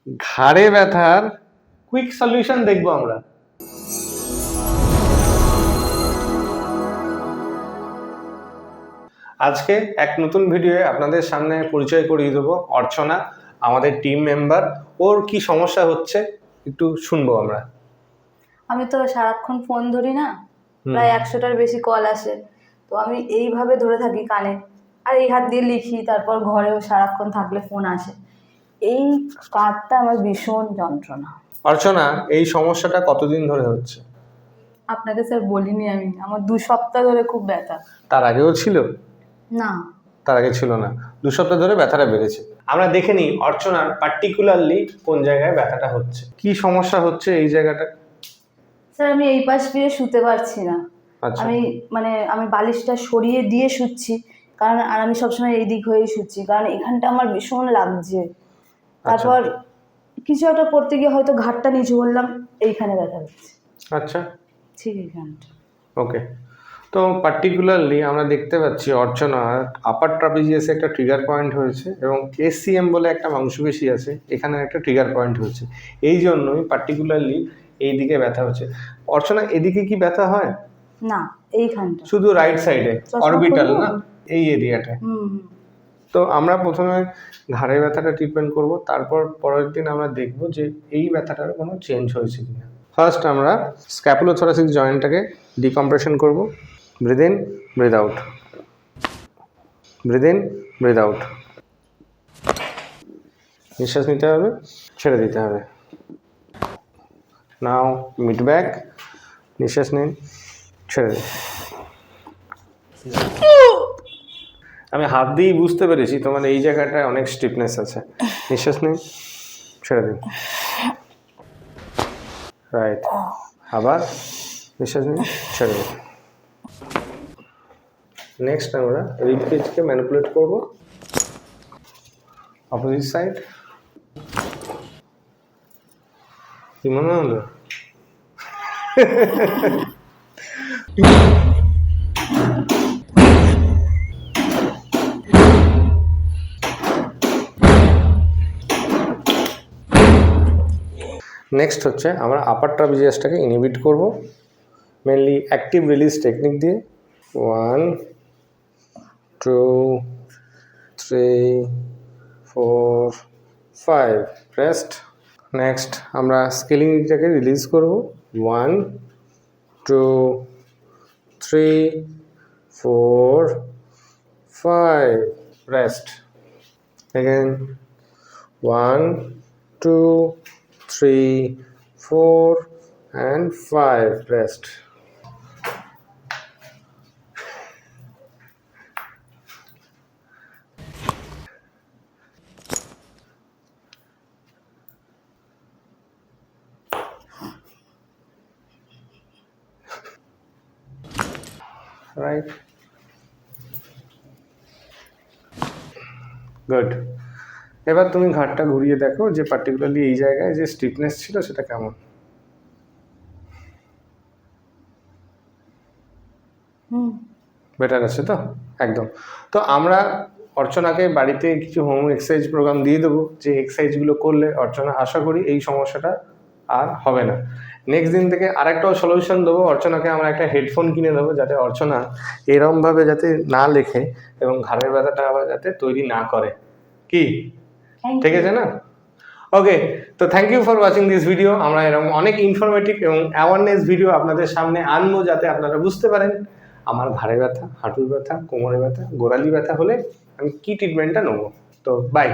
ঘাড়ে ব্যথার quick solution দেখবো আমরা। আজকে এক নতুন ভিডিওয়ে আপনাদের সামনে পরিচয় করিয়ে দেবো অর্চনা, আমাদের টিম মেম্বার। ওর কি সমস্যা হচ্ছে একটু শুনবো আমরা। আমি তো সারাক্ষণ ফোন ধরি না, প্রায় 100টার বেশি কল আসে, তো আমি এইভাবে ধরে থাকি কানে, আর এই হাত দিয়ে লিখি, তারপর ঘরেও সারাক্ষণ থাকলে ফোন আসে। এই কাঁধটা আমার ভীষণ যন্ত্রণা। অর্চনা, এই সমস্যাটা কতদিন ধরে হচ্ছে? আপনাকে স্যার বলিনি আমি, আমার 2 সপ্তাহ ধরে খুব ব্যথা। তার আগেও ছিল? না, তার আগে ছিল না, 2 সপ্তাহ ধরে ব্যথাটা বেড়েছে। আমরা দেখে নিই অর্চনার পার্টিকুলারলি কোন জায়গায় ব্যথাটা হচ্ছে, কি সমস্যা হচ্ছে এই জায়গাটা। স্যার আমি এই পাশ দিয়ে শুতে পারছি না। আচ্ছা। আমি বালিশটা সরিয়ে দিয়ে শুচ্ছি, কারণ আর আমি সবসময় এই দিক হয়েই শুচ্ছি, কারণ এখানটা আমার ভীষণ লাগছে। তারপর কিছু একটা করতে গিয়ে হয়তো ঘাটটা নিচু করলাম, এইখানে ব্যথা হচ্ছে। আচ্ছা, ঠিক এইখানটা। ওকে। তো পার্টিকুলারলি আমরা দেখতে পাচ্ছি অর্চনার আপার ট্রাপিজিয়াসে একটা ট্রিগার পয়েন্ট হয়েছে এবং এসিএম বলে একটা মাংসপেশি আছে, এখানে একটা ট্রিগার পয়েন্ট হয়েছে। এই জন্যই পার্টিকুলারলি এই দিকে ব্যথা হচ্ছে। অর্চনা, এদিকে কি ব্যথা হয়? না, এইখানটা শুধু রাইট সাইডে, অরবিটাল না, এই এরিয়াটায়। তো আমরা প্রথমে ঘাড়ের ব্যথাটা ট্রিটমেন্ট করব, তারপর পরের দিন আমরা দেখব যে এই ব্যথাটার কোনো চেঞ্জ হয়েছে কিনা। ফার্স্ট আমরা স্ক্যাপুলোথোরাসিক জয়েন্টটাকে ডিকম্প্রেশন করব। Breathe in, breathe out, breathe in, breathe out. নিঃশ্বাস নিতে হবে, ছেড়ে দিতে হবে। নাও মিড ব্যাক, নিঃশ্বাস নিন, ছেড়ে দিন। আমি হাত দিয়েই বুঝতে পেরেছি তোমার এই জায়গাটায় অনেক স্টিফনেস আছে। নিঃশ্বাস নিন, ছেড়ে দিন। রাইট, আবার নিঃশ্বাস নিন, ছেড়ে দিন। নেক্সট আমরা রিব কেজকে ম্যানিপুলেট করব, অপোজিট সাইড। কি মনে হলো? নেক্সট হচ্ছে আমরা আপার ট্রাপিজিয়াসটাকে ইনহিবিট করব, মেনলি অ্যাক্টিভ রিলিজ টেকনিক দিয়ে। 1 2 3 4 5 রেস্ট। নেক্সট আমরা স্কেলিংটাকে রিলিজ করব। 1 2 3 4 5 rest. Again 1 2 3 4 and 5 rest. Right, good. এবার তুমি ঘাটটা ঘুরিয়ে দেখো যে পার্টিকুলারলি এই জায়গায় যে স্টিফনেস ছিল সেটা কেমন। বেটার আছে তো? একদম। তো আমরা অর্চনাকে বাড়িতে কিছু হোম এক্সারসাইজ প্রোগ্রাম দিয়ে দেবো, যে এক্সারসাইজগুলো করলে অর্চনা আশা করি এই সমস্যাটা আর হবে না। নেক্সট দিন থেকে আরেকটাও সলিউশন দেবো, অর্চনাকে আমরা একটা হেডফোন কিনে দেবো, যাতে অর্চনা এরমভাবে যাতে না লেখে এবং ঘাড়ের ব্যথাটা আবার যাতে তৈরি না করে। কি ঠিক আছে না? ওকে, তো thank you for watching this video. আমরা এরকম অনেক ইনফরমেটিভ এবং অ্যাওয়ারনেস ভিডিও আপনাদের সামনে আনবো, যাতে আপনারা বুঝতে পারেন আমার ঘাড়ে ব্যথা, হাঁটুর ব্যথা, কোমরে ব্যথা, গোড়ালি ব্যথা হলে আমি কি ট্রিটমেন্টটা নেবো। তো বাই।